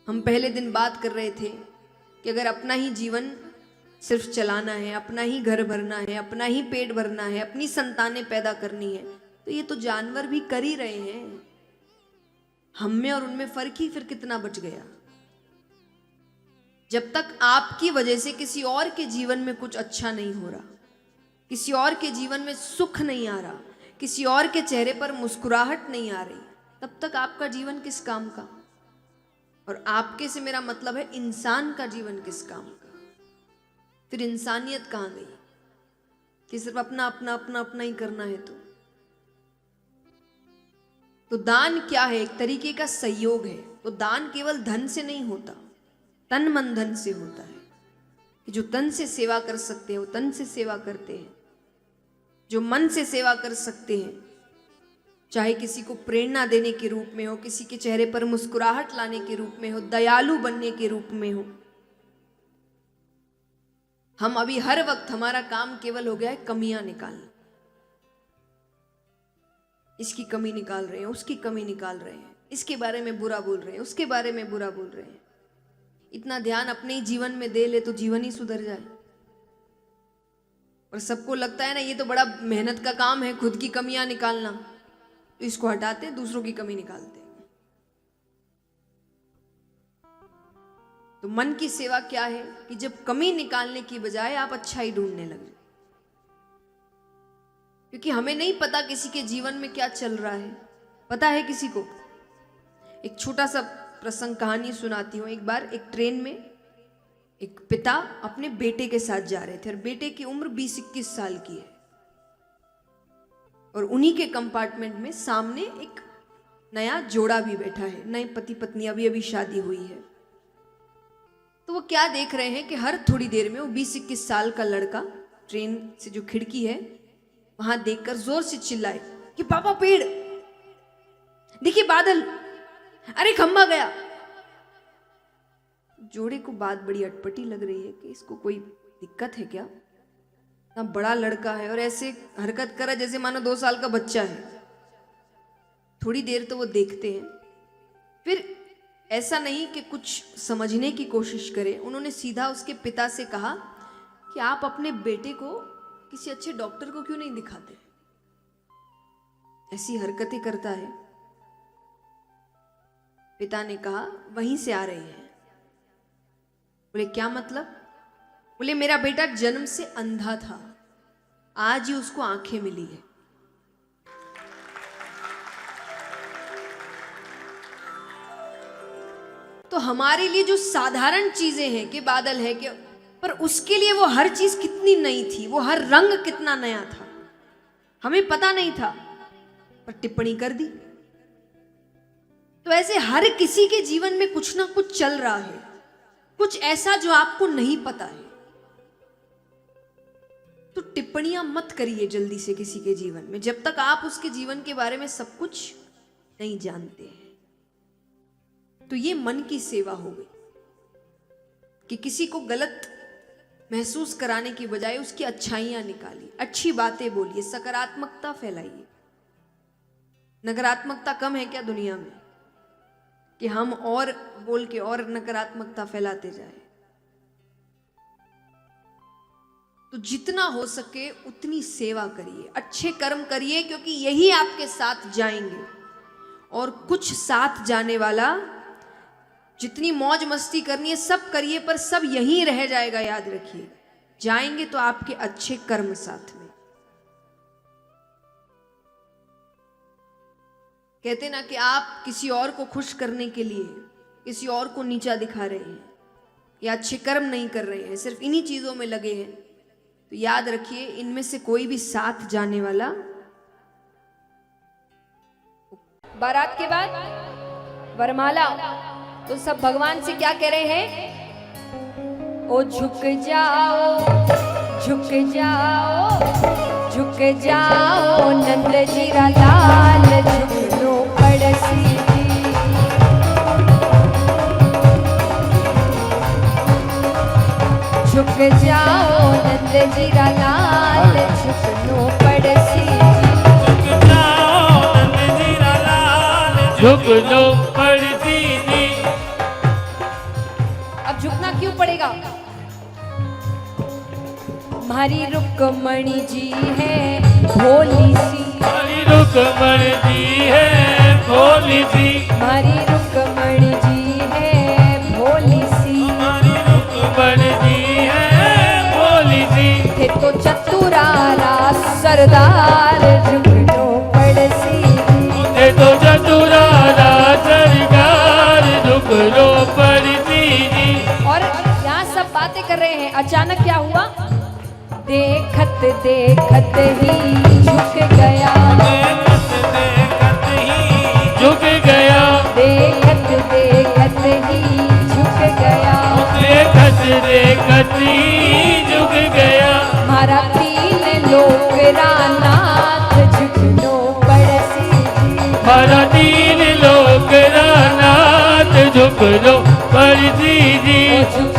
हम पहले दिन बात कर रहे थे कि अगर अपना ही जीवन सिर्फ चलाना है, अपना ही घर भरना है, अपना ही पेट भरना है, अपनी संतानें पैदा करनी है, तो ये तो जानवर भी कर ही रहे हैं। हम में और उनमें फर्क ही फिर कितना बच गया। जब तक आपकी वजह से किसी और के जीवन में कुछ अच्छा नहीं हो रहा, किसी और के जीवन में सुख नहीं आ रहा, किसी और के चेहरे पर मुस्कुराहट नहीं आ रही, तब तक आपका जीवन किस काम का। और आपके से मेरा मतलब है इंसान का जीवन किस काम का। फिर इंसानियत कहाँ गई कि सिर्फ अपना अपना अपना अपना ही करना है। तो दान क्या है? एक तरीके का सहयोग है। तो दान केवल धन से नहीं होता, तन मन धन से होता है। कि जो तन से सेवा कर सकते हैं वो तन से सेवा करते हैं, जो मन से सेवा कर सकते हैं, चाहे किसी को प्रेरणा देने के रूप में हो, किसी के चेहरे पर मुस्कुराहट लाने के रूप में हो, दयालु बनने के रूप में हो। हम अभी हर वक्त हमारा काम केवल हो गया है कमियां निकालना। इसकी कमी निकाल रहे हैं, उसकी कमी निकाल रहे हैं, इसके बारे में बुरा बोल रहे हैं, उसके बारे में बुरा बोल रहे हैं। इतना ध्यान अपने ही जीवन में दे ले तो जीवन ही सुधर जाए। और सबको लगता है ना ये तो बड़ा मेहनत का काम है खुद की कमियां निकालना, तो इसको हटाते हैं, दूसरों की कमी निकालते हैं। तो मन की सेवा क्या है कि जब कमी निकालने की बजाय आप अच्छाई ढूंढने लगे। क्योंकि हमें नहीं पता किसी के जीवन में क्या चल रहा है। पता है किसी को? एक छोटा सा प्रसंग कहानी सुनाती हूँ। एक बार एक ट्रेन में एक पिता अपने बेटे के साथ जा रहे थे और बेटे की उम्र 20-21 साल की है। और उन्हीं के कंपार्टमेंट में सामने एक नया जोड़ा भी बैठा है, नए पति पत्नी, अभी अभी शादी हुई है। तो वो क्या देख रहे हैं कि हर थोड़ी देर में वो 20-21 साल का लड़का ट्रेन से जो खिड़की है वहां देखकर जोर से चिल्लाए कि पापा पेड़, देखिए बादल, अरे खंबा गया। जोड़े को बात बड़ी अटपटी लग रही है कि इसको कोई दिक्कत है क्या? इतना बड़ा लड़का है और ऐसे हरकत करा जैसे मानो 2 साल का बच्चा है। थोड़ी देर तो वो देखते हैं, फिर ऐसा नहीं कि कुछ समझने की कोशिश करें, उन्होंने सीधा उसके पिता से कहा कि आप अपने बेटे को किसी अच्छे डॉक्टर को क्यों नहीं दिखाते? ऐसी हरकतें करता है। पिता ने कहा वहीं से आ रहे हैं। बोले क्या मतलब? बोले मेरा बेटा जन्म से अंधा था, आज ही उसको आंखें मिली है। तो हमारे लिए जो साधारण चीजें हैं कि बादल है कि, पर उसके लिए वो हर चीज कितनी नई थी, वो हर रंग कितना नया था, हमें पता नहीं था, पर टिप्पणी कर दी। तो ऐसे हर किसी के जीवन में कुछ ना कुछ चल रहा है, कुछ ऐसा जो आपको नहीं पता है। तो टिप्पणियां मत करिए जल्दी से किसी के जीवन में, जब तक आप उसके जीवन के बारे में सब कुछ नहीं जानते हैं। तो ये मन की सेवा हो गई कि किसी को गलत महसूस कराने की बजाय उसकी अच्छाइयां निकालिए, अच्छी बातें बोलिए, सकारात्मकता फैलाइए। नकारात्मकता कम है क्या दुनिया में कि हम और बोल के और नकारात्मकता फैलाते जाए? तो जितना हो सके उतनी सेवा करिए, अच्छे कर्म करिए, क्योंकि यही आपके साथ जाएंगे। और कुछ साथ जाने वाला, जितनी मौज मस्ती करनी है सब करिए, पर सब यहीं रह जाएगा, याद रखिए। जाएंगे तो आपके अच्छे कर्म साथ में। कहते ना कि आप किसी और को खुश करने के लिए किसी और को नीचा दिखा रहे हैं या अच्छे कर्म नहीं कर रहे हैं, सिर्फ इन्हीं चीजों में लगे हैं, तो याद रखिए इनमें से कोई भी साथ जाने वाला। बारात के बाद वरमाला, तो सब भगवान से क्या कह रहे हैं? ओ झुक जाओ, झुक जाओ, झुक जाओ नंद जीरा लाल, झुक लो पड़सी। झुक जाओ नंद जीरा लाल, झुक लो पड़सी। झुक जाओ नंद जीरा लाल, झुक लो पड़सी जी। हमारी रुक्मणी जी है भोली सी, हमारी रुक्मणी जी है भोली सी, हमारी रुक्मणी जी है भोली सी, हमारी रुक्मणी जी है भोली सी। थे तो चतुरारा सरदार झुकनो पड़सी, थे तो चतुरारा सरदार झुकनो पड़सी जी। और यहाँ सब बातें कर रहे हैं, अचानक क्या हुआ? देखत देखत ही झुक गया, देखत देखत ही झुक गया, देखत देखत ही झुक गया, देखत देखत ही झुक गया। हमारा तीन लोक रानाथ झुकनो पड़सी जी, हमारा तीन लोक रानाथ झुकनो पड़सी जी। झुक